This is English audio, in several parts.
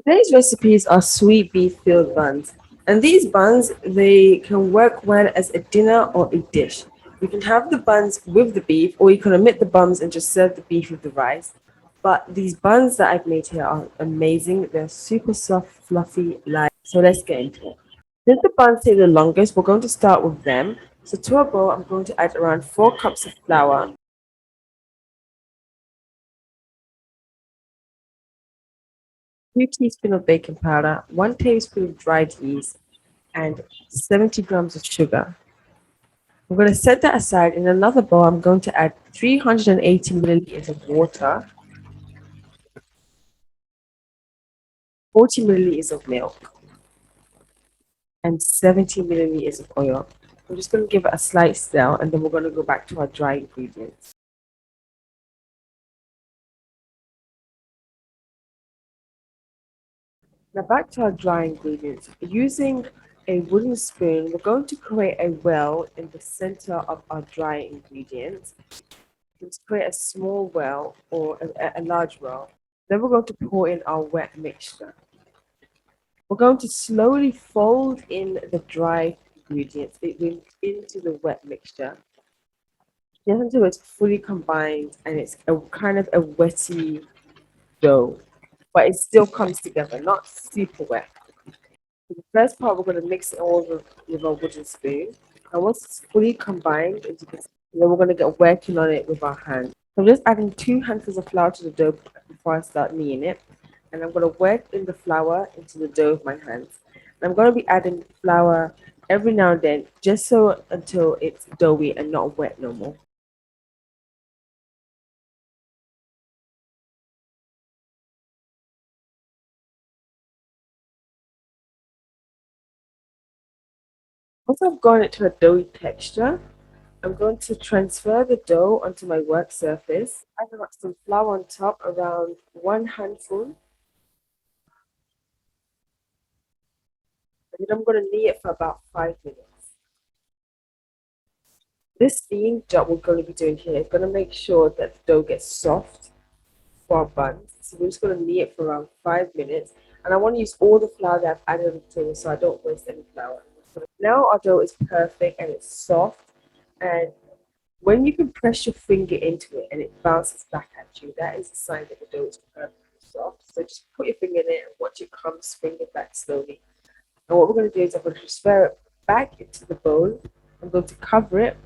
Today's recipes are sweet beef filled buns. And these buns, they can work well as a dinner or a dish. You can have the buns with the beef, or you can omit the buns and just serve the beef with the rice. But these buns that I've made here are amazing. They're super soft, fluffy, light. So let's get into it. Since the buns take the longest, we're going to start with them. So to a bowl, I'm going to add around 4 cups of flour, 2 teaspoons of baking powder, 1 tablespoon of dried yeast, and 70 grams of sugar. I'm going to set that aside. In another bowl, I'm going to add 380 milliliters of water, 40 milliliters of milk, and 70 milliliters of oil. I'm just going to give it a slight stir, and then we're going to go back to our dry ingredients. Now back to our dry ingredients. Using a wooden spoon, we're going to create a well in the center of our dry ingredients. Let's create a small well or a large well. Then we're going to pour in our wet mixture. We're going to slowly fold in the dry ingredients into the wet mixture just until it's fully combined and it's a kind of a wetty dough, but it still comes together, not super wet. So the first part, we're going to mix it all with a wooden spoon. And once it's fully combined, as you can see, then we're going to get working on it with our hands. So I'm just adding 2 handfuls of flour to the dough before I start kneading it. And I'm going to work in the flour into the dough with my hands. And I'm going to be adding flour every now and then, just so until it's doughy and not wet no more. Once I've gotten it to a doughy texture, I'm going to transfer the dough onto my work surface. I've got some flour on top, around 1 handful. And then I'm going to knead it for about 5 minutes. This kneading job we're going to be doing here is going to make sure that the dough gets soft for our buns. So we're just going to knead it for around 5 minutes. And I want to use all the flour that I've added to the table so I don't waste any flour. Now our dough is perfect and it's soft. And when you can press your finger into it and it bounces back at you, that is a sign that the dough is perfectly soft. So just put your finger in it and watch it come spring it back slowly. And what we're going to do is I'm going to transfer it back into the bowl. I'm going to cover it.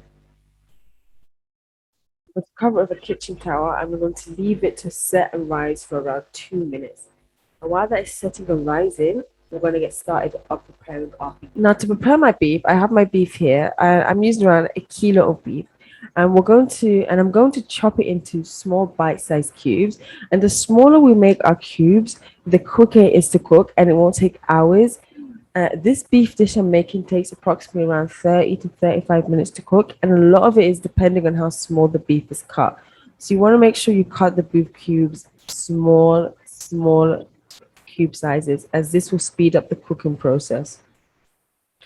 I'm going to cover it with a kitchen towel and we're going to leave it to set and rise for around 2 minutes. And while that is setting and rising, we're going to get started on preparing our beef. Now to prepare my beef, I have my beef here. I'm using around a kilo of beef. And I'm going to chop it into small bite-sized cubes. And the smaller we make our cubes, the quicker it is to cook and it won't take hours. This beef dish I'm making takes approximately around 30 to 35 minutes to cook, and a lot of it is depending on how small the beef is cut. So you want to make sure you cut the beef cubes small cube sizes, as this will speed up the cooking process.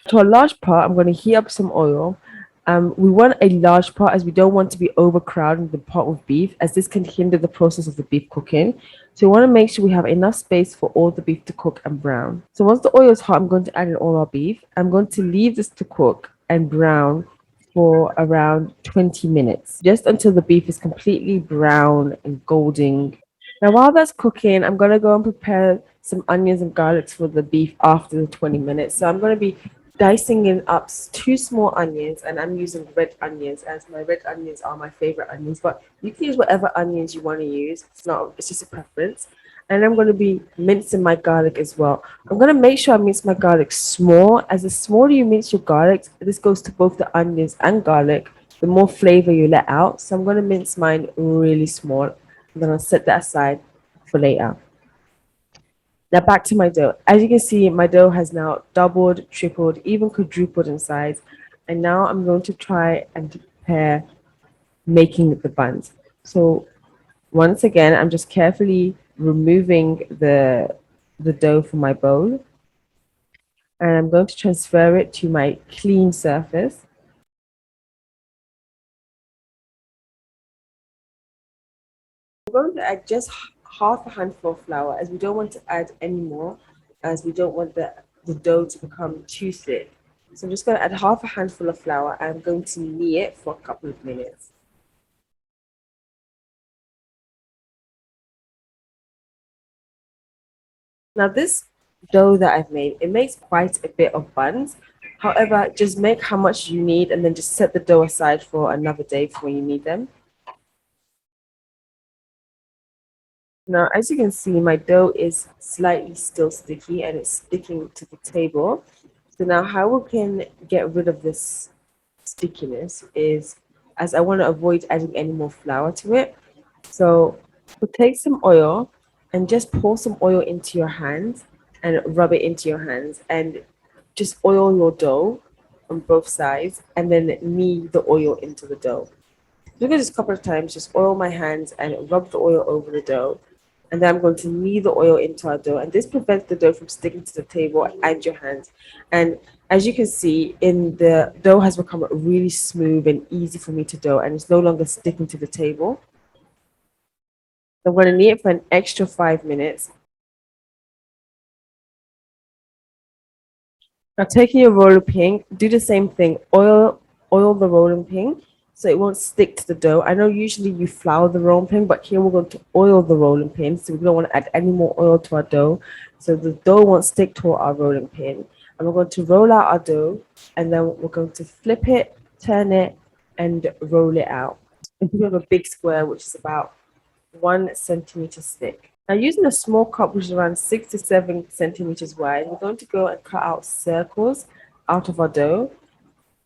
To a large pot, I'm going to heat up some oil. We want a large pot as we don't want to be overcrowding the pot with beef, as this can hinder the process of the beef cooking. So we want to make sure we have enough space for all the beef to cook and brown. So once the oil is hot, I'm going to add in all our beef. I'm going to leave this to cook and brown for around 20 minutes, just until the beef is completely brown and golden. Now, while that's cooking, I'm going to go and prepare some onions and garlics for the beef after the 20 minutes. So I'm going to be dicing in up 2 small onions, and I'm using red onions as my red onions are my favorite onions, but you can use whatever onions you want to use. It's just a preference. And I'm going to be mincing my garlic as well. I'm going to make sure I mince my garlic small, as the smaller you mince your garlic, this goes to both the onions and garlic, the more flavor you let out. So I'm going to mince mine really small, and then I'll set that aside for later. Now back to my dough. As you can see, my dough has now doubled, tripled, even quadrupled in size. And now I'm going to try and prepare making the buns. So once again, I'm just carefully removing the dough from my bowl. And I'm going to transfer it to my clean surface. I'm going to add just half a handful of flour, as we don't want to add any more, as we don't want the dough to become too thick. So I'm just going to add half a handful of flour. I'm going to knead it for a couple of minutes. Now this dough that I've made, it makes quite a bit of buns. However, just make how much you need and then just set the dough aside for another day for when you need them. Now, as you can see, my dough is slightly still sticky and it's sticking to the table. So now how we can get rid of this stickiness is, as I want to avoid adding any more flour to it. So we'll take some oil and just pour some oil into your hands and rub it into your hands and just oil your dough on both sides and then knead the oil into the dough. Do this a couple of times, just oil my hands and rub the oil over the dough. And then I'm going to knead the oil into our dough. And this prevents the dough from sticking to the table and your hands. And as you can see, in the dough has become really smooth and easy for me to dough, and it's no longer sticking to the table. So I'm going to knead it for an extra 5 minutes. Now taking your rolling pin, do the same thing. Oil the rolling pin so it won't stick to the dough. I know usually you flour the rolling pin, but here we're going to oil the rolling pin, so we don't want to add any more oil to our dough. So the dough won't stick to our rolling pin. And we're going to roll out our dough, and then we're going to flip it, turn it, and roll it out. And we have a big square, which is about 1 centimeter thick. Now using a small cup which is around 6 to 7 centimeters wide, we're going to go and cut out circles out of our dough.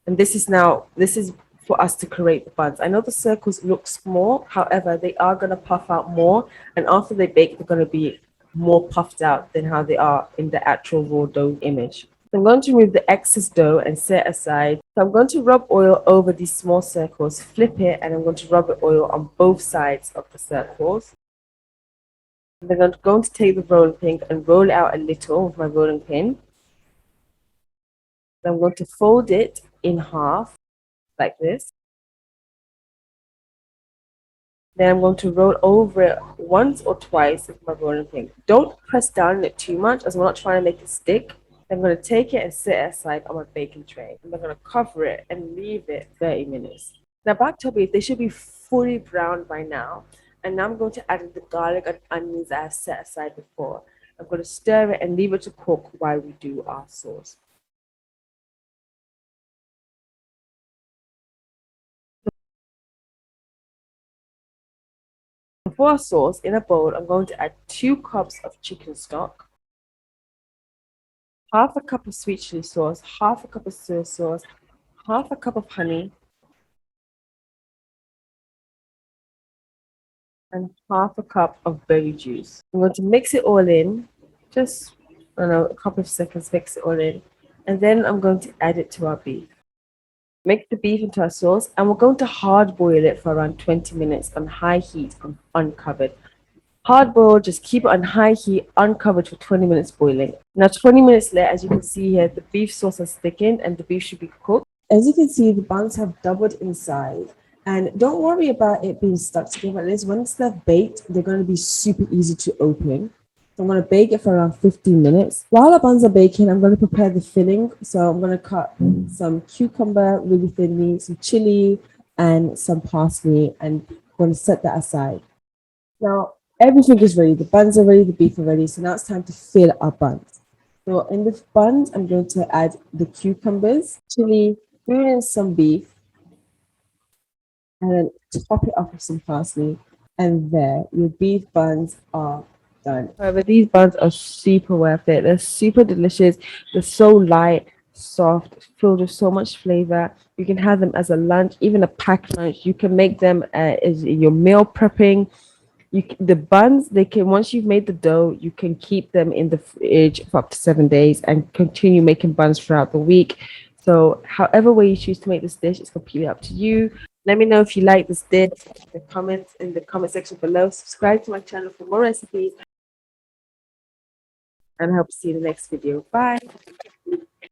And this is for us to create the buns. I know the circles look small, however, they are going to puff out more. And after they bake, they're going to be more puffed out than how they are in the actual raw dough image. So I'm going to remove the excess dough and set aside. So I'm going to rub oil over these small circles, flip it, and I'm going to rub the oil on both sides of the circles. And then I'm going to take the rolling pin and roll it out a little with my rolling pin. Then I'm going to fold it in half like this. Then I'm going to roll over it once or twice with my rolling pin. Don't press down on it too much, as we're not trying to make it stick. I'm going to take it and set it aside on my baking tray. And I'm going to cover it and leave it 30 minutes. Now back to our beef, they should be fully browned by now. And now I'm going to add the garlic and onions that I set aside before. I'm going to stir it and leave it to cook while we do our sauce. For our sauce, in a bowl, I'm going to add 2 cups of chicken stock, half a cup of sweet chili sauce, half a cup of soy sauce, half a cup of honey, and half a cup of berry juice. I'm going to mix it all in, just I don't know, a couple of seconds, mix it all in, and then I'm going to add it to our beef. Mix the beef into our sauce, and we're going to hard boil it for around 20 minutes on high heat uncovered. Hard boil, just keep it on high heat, uncovered for 20 minutes boiling. Now 20 minutes later, as you can see here, the beef sauce has thickened and the beef should be cooked. As you can see, the buns have doubled in size. And don't worry about it being stuck together like this. Once they're baked, they're going to be super easy to open. So I'm going to bake it for around 15 minutes. While the buns are baking, I'm going to prepare the filling. So I'm going to cut some cucumber really thinly, some chili, and some parsley, and I'm going to set that aside. Now, everything is ready. The buns are ready, the beef are ready. So now it's time to fill our buns. So in the buns, I'm going to add the cucumbers, chili, put in some beef, and then top it off with some parsley. And there, your beef buns are done. However, these buns are super worth it. They're super delicious. They're so light, soft, filled with so much flavor. You can have them as a lunch, even a packed lunch. You can make them as your meal prepping. The buns, they can, once you've made the dough, you can keep them in the fridge for up to 7 days and continue making buns throughout the week. So however way you choose to make this dish, it's completely up to you. Let me know if you like this dish in the comment section below. Subscribe to my channel for more recipes, and I hope to see you in the next video. Bye.